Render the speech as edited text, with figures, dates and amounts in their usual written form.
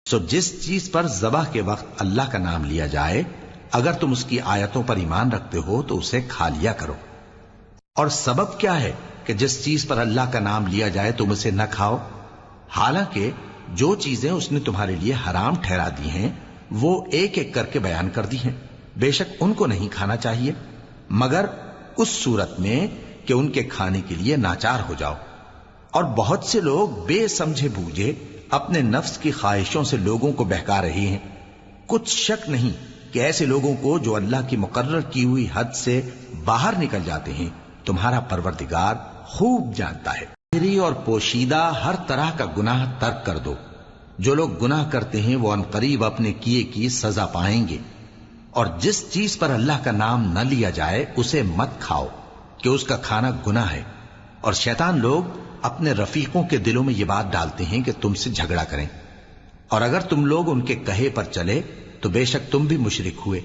سو جس چیز پر ذبح کے وقت اللہ کا نام لیا جائے اگر تم اس کی آیتوں پر ایمان رکھتے ہو تو اسے کھا لیا کرو۔ اور سبب کیا ہے کہ جس چیز پر اللہ کا نام لیا جائے تم اسے نہ کھاؤ؟ حالانکہ جو چیزیں اس نے تمہارے لیے حرام ٹھہرا دی ہیں وہ ایک ایک کر کے بیان کر دی ہیں، بے شک ان کو نہیں کھانا چاہیے مگر اس صورت میں کہ ان کے کھانے کے لیے ناچار ہو جاؤ۔ اور بہت سے لوگ بے سمجھے بوجھے اپنے نفس کی خواہشوں سے لوگوں کو بہکا رہے ہیں۔ کچھ شک نہیں کہ ایسے لوگوں کو جو اللہ کی مقرر کی ہوئی حد سے باہر نکل جاتے ہیں تمہارا پروردگار خوب جانتا ہے۔ ظاہری اور پوشیدہ ہر طرح کا گناہ ترک کر دو۔ جو لوگ گناہ کرتے ہیں وہ عنقریب اپنے کیے کی سزا پائیں گے۔ اور جس چیز پر اللہ کا نام نہ لیا جائے اسے مت کھاؤ کہ اس کا کھانا گناہ ہے۔ اور شیطان لوگ اپنے رفیقوں کے دلوں میں یہ بات ڈالتے ہیں کہ تم سے جھگڑا کریں، اور اگر تم لوگ ان کے کہے پر چلے تو بے شک تم بھی مشرک ہوئے۔